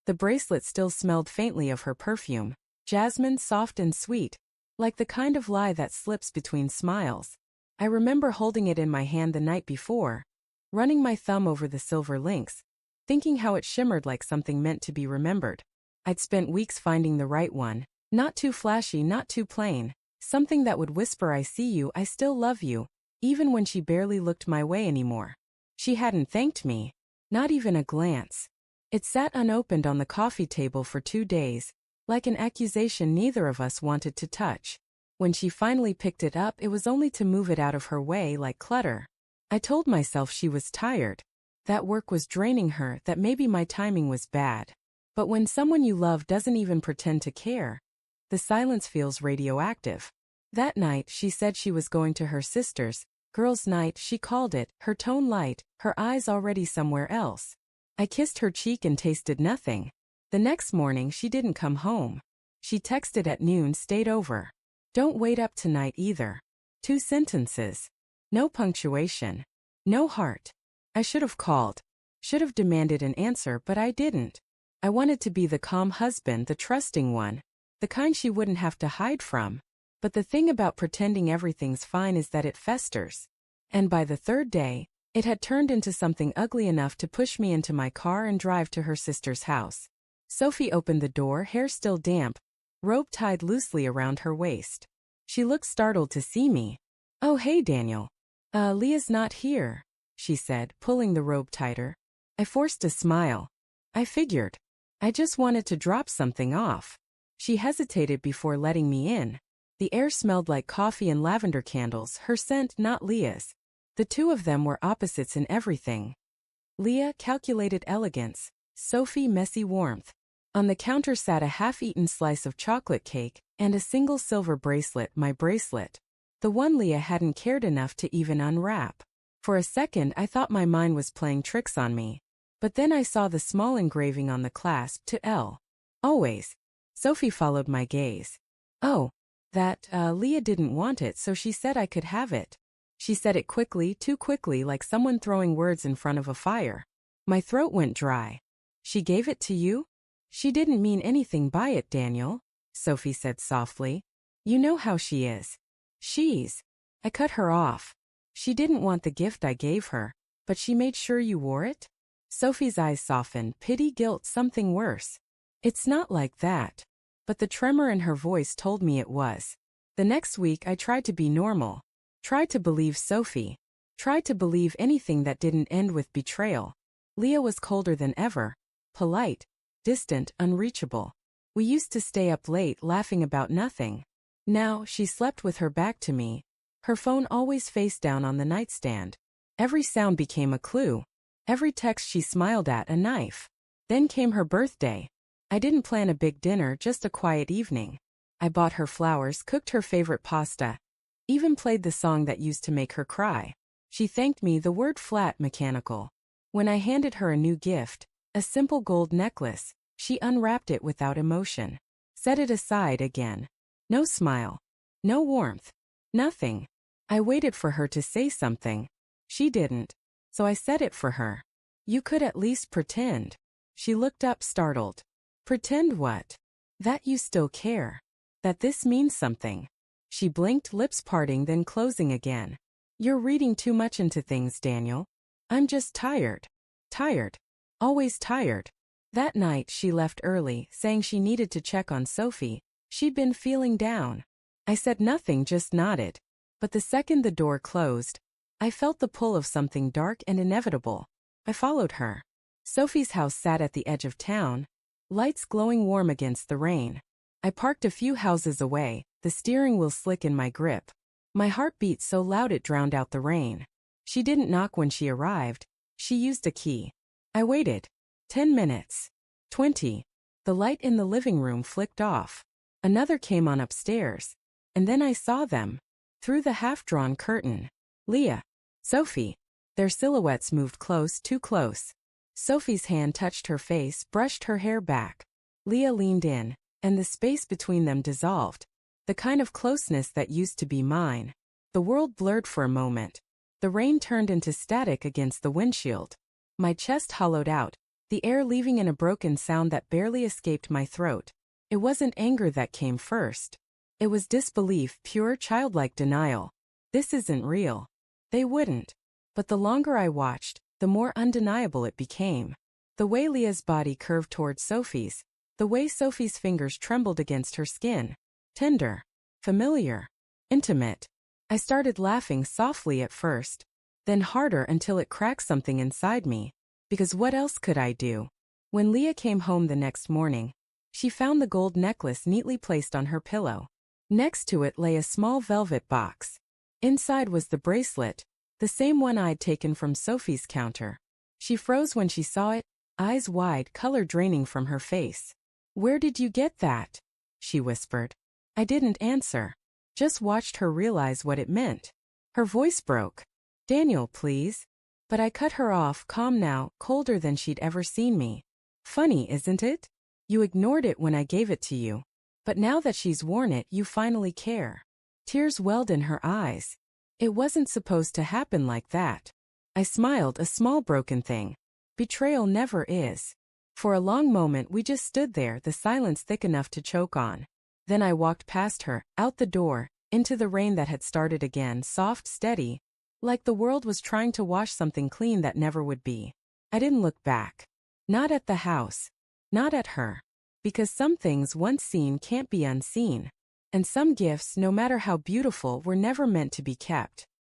The bracelet still smelled faintly of her perfume, jasmine, soft and sweet, like the kind of lie that slips between smiles. I remember holding it in my hand the night before, running my thumb over the silver links, thinking how it shimmered like something meant to be remembered. I'd spent weeks finding the right one, not too flashy, not too plain, something that would whisper, "I see you, I still love you," even when she barely looked my way anymore. She hadn't thanked me, not even a glance. It sat unopened on the coffee table for 2 days, like an accusation neither of us wanted to touch. When she finally picked it up, it was only to move it out of her way like clutter. I told myself she was tired, that work was draining her, that maybe my timing was bad. But when someone you love doesn't even pretend to care, the silence feels radioactive. That night, she said she was going to her sister's, girls' night, she called it, her tone light, her eyes already somewhere else. I kissed her cheek and tasted nothing. The next morning, she didn't come home. She texted at noon, stayed over. Don't wait up tonight either. 2 sentences. No punctuation. No heart. I should have called. Should have demanded an answer, but I didn't. I wanted to be the calm husband, the trusting one, the kind she wouldn't have to hide from. But the thing about pretending everything's fine is that it festers. And by the 3rd day, it had turned into something ugly enough to push me into my car and drive to her sister's house. Sophie opened the door, hair still damp, robe tied loosely around her waist. She looked startled to see me. "Oh, hey, Daniel. Leah's not here," she said, pulling the robe tighter. I forced a smile. I figured. I just wanted to drop something off. She hesitated before letting me in. The air smelled like coffee and lavender candles, her scent, not Leah's. The two of them were opposites in everything. Leah, calculated elegance. Sophie, messy warmth. On the counter sat a half-eaten slice of chocolate cake and a single silver bracelet, my bracelet. The one Leah hadn't cared enough to even unwrap. For a second, I thought my mind was playing tricks on me. But then I saw the small engraving on the clasp, to L. Always. Sophie followed my gaze. "Oh, Leah didn't want it, so she said I could have it." She said it quickly, too quickly, like someone throwing words in front of a fire. My throat went dry. "She gave it to you?" "She didn't mean anything by it, Daniel," Sophie said softly. "You know how she is. She's..." I cut her off. "She didn't want the gift I gave her, but she made sure you wore it?" Sophie's eyes softened, pity, guilt, something worse. "It's not like that." But the tremor in her voice told me it was. The next week I tried to be normal. Tried to believe Sophie. Tried to believe anything that didn't end with betrayal. Leah was colder than ever. Polite. Distant, unreachable. We used to stay up late laughing about nothing. Now, she slept with her back to me. Her phone always face down on the nightstand. Every sound became a clue. Every text she smiled at, a knife. Then came her birthday. I didn't plan a big dinner, just a quiet evening. I bought her flowers, cooked her favorite pasta. Even played the song that used to make her cry. She thanked me, the word flat, mechanical. When I handed her a new gift, a simple gold necklace, she unwrapped it without emotion. Set it aside again. No smile. No warmth. Nothing. I waited for her to say something. She didn't. So I said it for her. "You could at least pretend." She looked up, startled. "Pretend what?" "That you still care. That this means something." She blinked, lips parting, then closing again. "You're reading too much into things, Daniel. I'm just tired. Tired. Always tired." That night, she left early, saying she needed to check on Sophie. She'd been feeling down. I said nothing, just nodded. But the second the door closed, I felt the pull of something dark and inevitable. I followed her. Sophie's house sat at the edge of town, lights glowing warm against the rain. I parked a few houses away, the steering wheel slick in my grip. My heart beat so loud it drowned out the rain. She didn't knock when she arrived. She used a key. I waited. 10 minutes. 20. The light in the living room flicked off. Another came on upstairs. And then I saw them. Through the half-drawn curtain. Leah. Sophie. Their silhouettes moved close, too close. Sophie's hand touched her face, brushed her hair back. Leah leaned in, and the space between them dissolved. The kind of closeness that used to be mine. The world blurred for a moment. The rain turned into static against the windshield. My chest hollowed out. the air leaving in a broken sound that barely escaped my throat. It wasn't anger that came first. It was disbelief, pure childlike denial. This isn't real. They wouldn't. But the longer I watched, the more undeniable it became. The way Leah's body curved toward Sophie's, the way Sophie's fingers trembled against her skin. Tender. Familiar. Intimate. I started laughing softly at first, then harder until it cracked something inside me. Because what else could I do? When Leah came home the next morning, she found the gold necklace neatly placed on her pillow. Next to it lay a small velvet box. Inside was the bracelet, the same one I'd taken from Sophie's counter. She froze when she saw it, eyes wide, color draining from her face. "Where did you get that?" she whispered. I didn't answer, just watched her realize what it meant. Her voice broke. "Daniel, please." But I cut her off, calm now, colder than she'd ever seen me. "Funny, isn't it? You ignored it when I gave it to you. But now that she's worn it, you finally care." Tears welled in her eyes. It wasn't supposed to happen like that. I smiled, a small broken thing. Betrayal never is. For a long moment we just stood there, the silence thick enough to choke on. Then I walked past her, out the door, into the rain that had started again, soft, steady, like the world was trying to wash something clean that never would be. I didn't look back. Not at the house. Not at her. Because some things once seen can't be unseen. And some gifts, no matter how beautiful, were never meant to be kept.